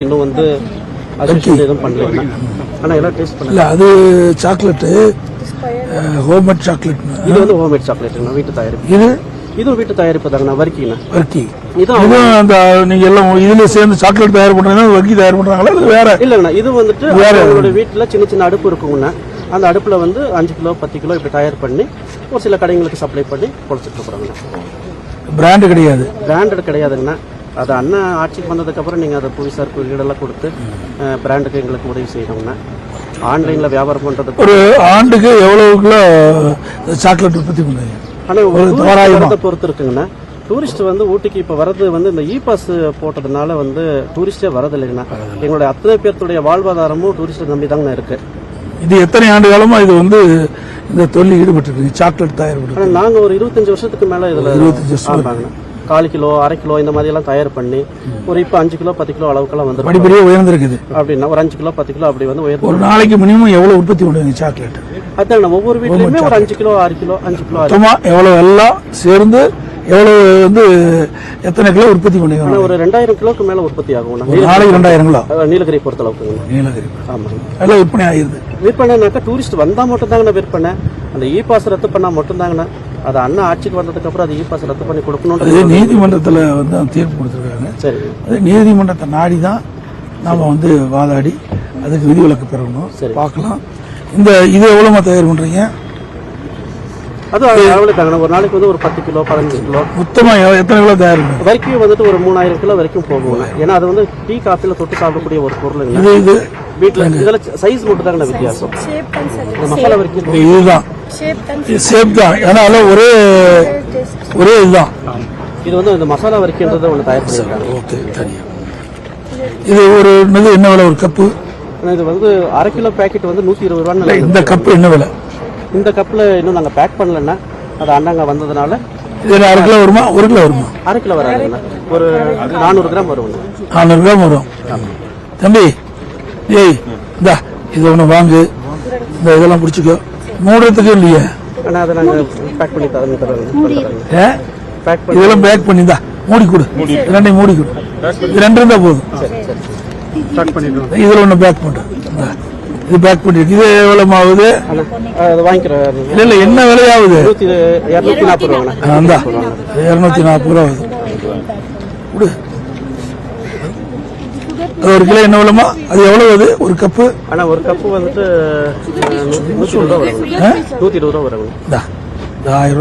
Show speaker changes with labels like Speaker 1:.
Speaker 1: இன்னும் வந்து அசோசியேஷன் எதுவும் பண்ணல. ஆனா எல்லாம் டேஸ்ட் பண்ணல.
Speaker 2: அது சாக்லேட் ஹோம்மேட் சாக்லேட்.
Speaker 1: இது வந்து ஹோம்மேட் சாக்லேட்டுங்க, வீட்டு தயாரிப்பு. இதுவும் வீட்டு தயாரிப்பு தாங்கண்ணா. வர்க்கி
Speaker 2: இதுவும் அந்த நீங்க எல்லாம் இதுல சேர்ந்து சாக்லேட் தயார் பண்றீங்கன்னா வர்க்கி தயார் பண்றாங்களா இது வேற?
Speaker 1: இல்லங்கண்ணா, இது வந்துட்டு உங்களோட வீட்டுல சின்ன சின்ன அடுப்பு இருக்குங்கண்ணா. அந்த அடுப்புல வந்து 5 கிலோ 10 கிலோ இப்படி தயார் பண்ணி ஒரு சில கடைங்களுக்கு சப்ளை பண்ணி கொடுத்துட்டு இருக்கிறாங்கண்ணா.
Speaker 2: பிராண்டு கிடையாது,
Speaker 1: பிராண்டட் கிடையாதுங்கண்ணா. அது அண்ணா ஆட்சிக்கு வந்ததுக்கு அப்புறம் நீங்க அதை புவிசார் குறியீடெல்லாம் கொடுத்து பிராண்டுக்கு எங்களுக்கு உதவி செய்யணும்னா ஆன்லைன்ல வியாபாரம் பண்றதுக்கு
Speaker 2: ஒரு ஆண்டுக்கு எவ்வளவு கிலோ சாக்லேட் உற்பத்தி பண்ணுவீங்க?
Speaker 1: ஆனா பொறுத்து இருக்குங்கண்ணா. டூரிஸ்ட் வந்து ஊட்டிக்கு இப்ப வரது வந்து இந்த இ பாஸ் போட்டதுனால வந்து டூரிஸ்டே வரது இல்லைங்கண்ணா. எங்களுடைய அத்தனை பேர்த்துடைய வாழ்வாதாரமும் டூரிஸ்ட் நம்பி தாங்கண்ணா இருக்கு.
Speaker 2: இது எத்தனை ஆண்டு காலமா இது வந்து இந்த தொழில் ஈடுபட்டு இருக்கு சாக்லேட் தயார் பண்ணி?
Speaker 1: நாங்க ஒரு 25 வருஷத்துக்கு மேல இதுல
Speaker 2: 25 வருஷம்
Speaker 1: 1/4 கிலோ 1/2 கிலோ இந்த மாதிரி எல்லாம் தயார் பண்ணி ஒரு இப்ப 5 கிலோ 10 கிலோ அளவுக்குலாம் வந்து
Speaker 2: படிப்படியா உயர்ந்திருக்குது.
Speaker 1: அப்படின்னா ஒரு 5 கிலோ 10 கிலோ அப்படி வந்து உயர்ந்து
Speaker 2: ஒரு நாளைக்கு மினிமம் எவ்வளவு உற்பத்தி பண்ணுவீங்க சாக்லேட்?
Speaker 1: அதான் ஒவ்வொரு வீட்லயுமே ஒரு 5 கிலோ 6 கிலோ 5 கிலோ
Speaker 2: எவ்வளவு எல்லாம் சேர்ந்து எவ்வளவு வந்து எத்தனை கிலோ உற்பத்தி பண்ணுவீங்க?
Speaker 1: ஒரு 2000 கிலோக்கு மேல உற்பத்தி ஆகும்
Speaker 2: நாளைக்கு. 2000 கிலோ
Speaker 1: நீலகிரி பொறுத்த அளவுக்கு.
Speaker 2: நீலகிரி
Speaker 1: ஆமா,
Speaker 2: எல்லாம் விற்பனை ஆயிருது.
Speaker 1: விற்பனைனாக்கா டூரிஸ்ட் வந்தா மட்டும் தாங்கண்ணா விற்பனை. அந்த இ பாஸ் ரத்து பண்ணா மட்டும் தாங்கண்ணா. அது அண்ணா ஆட்சிக்கு வந்ததுக்கு அப்புறம் அது இ பாஸ் ரத்து பண்ணி கொடுக்கணும்.
Speaker 2: நீதிமன்றத்தில் வந்து தீர்ப்பு கொடுத்துருக்காங்க.
Speaker 1: சரி,
Speaker 2: அது நீதிமன்றத்தை நாடி தான் நாம வந்து வாதாடி அதுக்கு விதிவிலக்கு பெறணும். பார்க்கலாம். இது எவ்வளவு தயார் பண்றீங்க?
Speaker 1: அது எவ்வளவு தாங்கண்ணா? ஒரு நாளைக்கு வந்து ஒரு 10 கிலோ 15 கிலோ
Speaker 2: மொத்தமா எத்தனை கிலோ தயார்
Speaker 1: வரைக்கும் வந்துட்டு ஒரு 3000 கிலோ வரைக்கும் போகும். ஏன்னா அது வந்து டீ காஃபில தொட்டு சாப்பிடக்கூடிய ஒரு பொருள்.
Speaker 2: இது
Speaker 1: வீட்டுல இதுல சைஸ் மட்டும் தாங்கண்ணா வித்தியாசம். மசாலா வரைக்கும்
Speaker 2: இதுதான் ஷேப் தான். ஏன்னா ஒரே இதுதான்.
Speaker 1: இது வந்து இந்த மசாலா வரைக்கும்ன்றத ஒன்று தயார் பண்ணிருக்காங்க.
Speaker 2: ஓகே, தனியா. இது ஒரு என்ன விலை ஒரு கப்பு?
Speaker 1: இது வந்து 1/2 கிலோ பேக்கெட் வந்து 120 ரூபாய்.
Speaker 2: இந்த கப்பு என்ன விலை?
Speaker 1: இந்த கப்ல இன்னும் நாங்க பேக் பண்ணலன்னா அது அண்ணாங்க வந்ததுனால
Speaker 2: இதுல 1/2 கிலோ வருமா? 1 கிலோ வருமா?
Speaker 1: 1/2 கிலோ வராதுண்ணா. ஒரு 400 கிராம் வரும்.
Speaker 2: 400 கிராம் வரும். தம்பி ஏய் இந்தா இது ஒண்ணு வாங்கு. இந்த இதெல்லாம் பிடிச்சிக்கோ. மூடுறதுக்கு இல்லையே.
Speaker 1: ஆனா அதை நாங்க பேக் பண்ணி தரோம்.
Speaker 2: இதெல்லாம் பேக் பண்ணி தான் மூடி கொடு. ரெண்டையும் மூடி கொடு. இது 2 இருந்தா போதும். இதுல ஒண்ணு பேக் பண்ணு. இது பேக் பண்ணிருக்கு. இது எவ்வளவு ஆகுது?
Speaker 1: வாங்கிக்கிறேன்.
Speaker 2: இல்ல என்ன விலையாகுது?
Speaker 1: 240 ரூபா.
Speaker 2: 240 ரூபா ஆகுது. கொடு. ஒரு கிலோ என்ன விலைமா? அது எவ்வளவு? அது ஒரு கப்பு?
Speaker 1: ஆனா ஒரு கப்பு வந்துட்டு 120 ரூபா வரும். 120 ரூபா வரும்.
Speaker 2: 1000